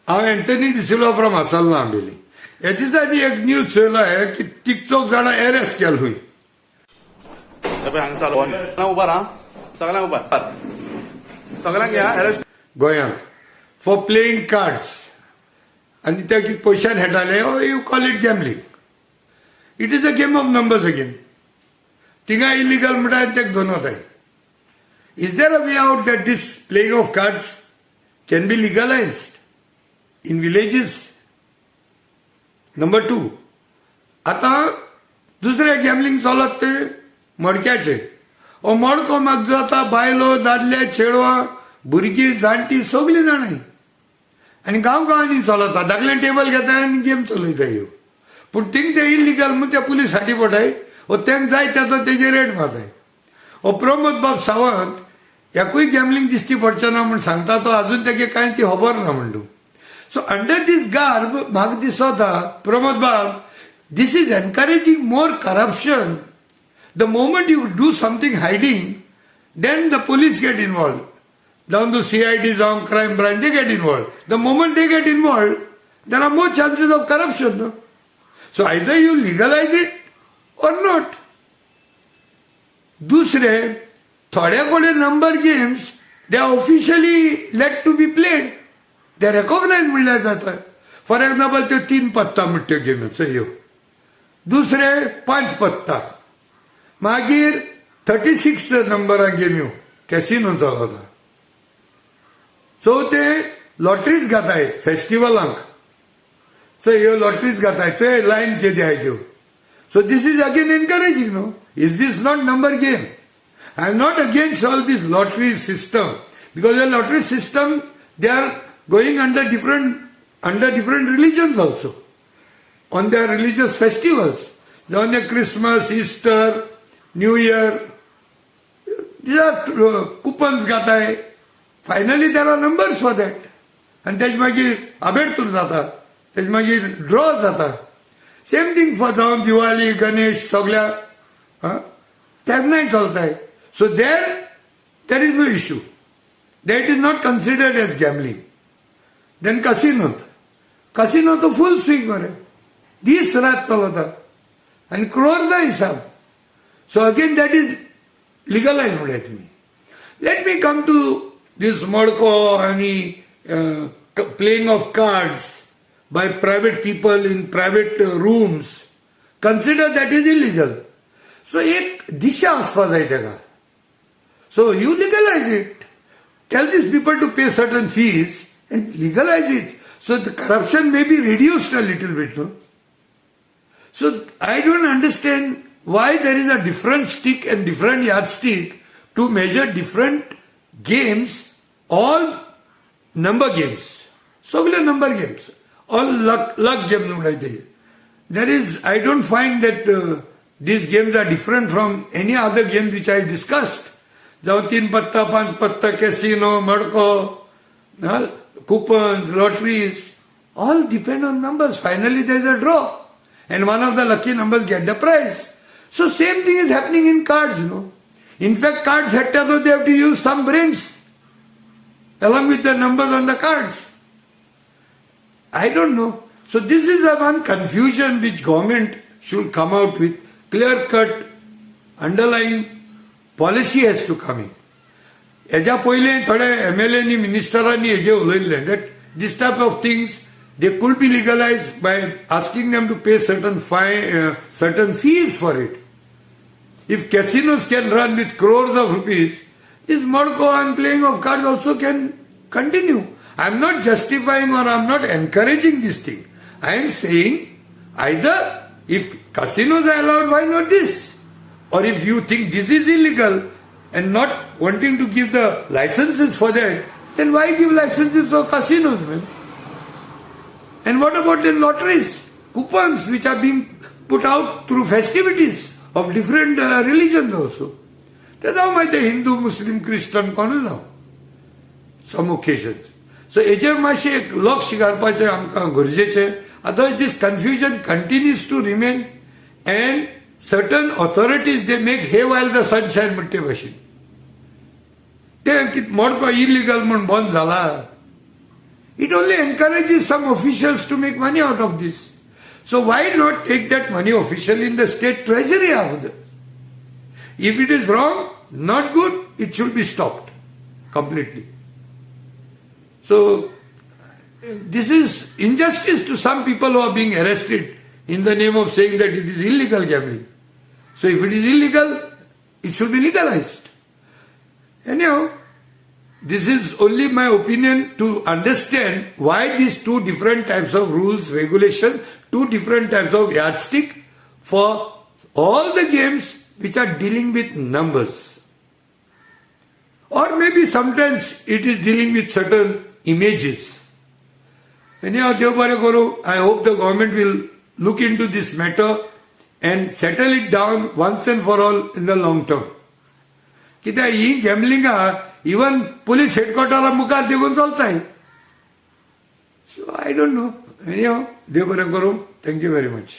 हांव Anthony de Silva from आसलना Ambelim. हे दिसांनी एक न्यूज चयलो आहे की 3 जाणां अरेस्ट केल हुई. सगळ्यांक या अरेस्ट गोंयांत फॉर प्लेईंग कार्ड्स आनी ते पयशान खेळटाले. You call it gambling. It is a game of numbers again. थिंगा इलिगल म्हणटा ते दोन वताय. Is there a way out that this playing of cards can be legalised in villages? Number 2, आता दुसरे गॅमलिंग चलत ते मडक्याचे. मडको म्हाका जाता बायलो दादले चेडवां भुरगीं जाणटी सगळीं जाणाय. आनी गांवांनी चलता. धाकले टेबल घेताय आनी गेम चलयता ह्यो. पूण थिंग ते इलिगल म्हूण ते पुलीस हाटी पडटाय. तांकां जाय तेजो तेजे रेट मारताय. प्रमोद बाब सावंत एकूय गॅमलिंग दिश्टी पडचें ना म्हूण सांगता. तो अजून तेगे कांय ती खबर ना म्हणून. सो अंडर दीस गार्ब म्हाका दिसता प्रमोद बाब, this is encouraging more corruption. The moment you do something hiding, then the police get involved. Down to CID, down crime branch, they get involved. The moment they get involved, there are more chances of corruption. No? So either you legalize it or not. दूसरे थोड़े कोडे number games they are officially let to be played. They recognize म्हणल्यार जाता. For example त्यो 3 पत्ता म्हणट्यो गेम्यो ह्यो. दुसरे 5 पत्ता. मागीर 36 नंबरां गेम्यो कॅसिनो चलता. चौथे लॉटरीज घाताय फेस्टिवलांक. ह्यो लॉटरीज घाताय. चोय लायन केदी आहाय त्यो. So this is again encouraging. No, is this not number game? I am not against all this lottery system, because the lottery system they are going under different religions also, on their religious festivals, on their Christmas, Easter, New Year. These are coupons gatay. Finally there are numbers for that, and तेज मागीर आबेडतूर जाता, तेज मागीर draw जाता. Same thing for जावन दिवाळी, गणेश सगळ्या तेन्नाय चलताय. सो there is no issue. That is not considered as gambling. Then casino तो full swing मरे. दीस रात चलता आनी क्रोर्सा हिसाब. So again that is legalise म्हणल्यार तुमी. लेट मी कम टू दीस मडको आनी playing of cards by private people in private rooms. Consider that is illegal. So एक दिशा आसपा जाय तेका. So you legalise it. Tell दीस people to pay certain fees and legalize it, so the corruption may be reduced a little bit. No? So I don't understand why there is a different stick and different yardstick to measure different games, all number games. So number games, all luck games. There is, I don't find that these games are different from any other game which I discussed. Jao 3 patta, 5 patta, casino, Modko, coupons, lotteries, all depend on numbers. Finally there is a draw and one of the lucky numbers get the prize. So same thing is happening in cards. In fact, cards they have to use some brains along with the numbers on the cards. I don't know. So this is the one confusion which government should come out with. Clear cut underlying policy has to come in. हेज्या पयले थोडे MLA मिनिस्टरांनी हेजे उलयल्ले that this type of things they could be legalized by asking them to pay certain fees for it. If casinos can run with crores of rupees, this Modko and playing of cards also can continue. I am not justifying or I am not encouraging this thing. I am saying either if casinos are allowed, why not this? Or if you think this is illegal and not wanting to give the licenses for that, then why give licenses for casinos, man? And what about the lotteries, coupons which are being put out through festivities of different religions also? That's how my Hindu, Muslim, Christian, now. Some occasions. So हेजेर मातशें एक लक्ष घालपाचें आमकां गरजेचें. Otherwise this confusion continues to remain and certain authorities they make hay while the sun shines म्हणटे भशेन. ते Modko illegal म्हणून बंद जाला. It only encourages some officials to make money out of this. So why not take that money officially in the state treasury after? If it is wrong, not good, it should be stopped completely. So this is injustice to some people who are being arrested in the name of saying that it is illegal gambling. So if it is illegal, it should be legalized. Anyhow, this is only my opinion to understand why these two different types of rules, regulations, two different types of yardstick for all the games which are dealing with numbers. Or maybe sometimes it is dealing with certain images. Anyhow, I hope the government will look into this matter and settle it down once and for all in the long term. कित्याक ही gambling even police हेडक्वार्टरला मुखार देऊन चलताय. सो I don't know. एनीहाव देव बरें करूं. Thank you very much.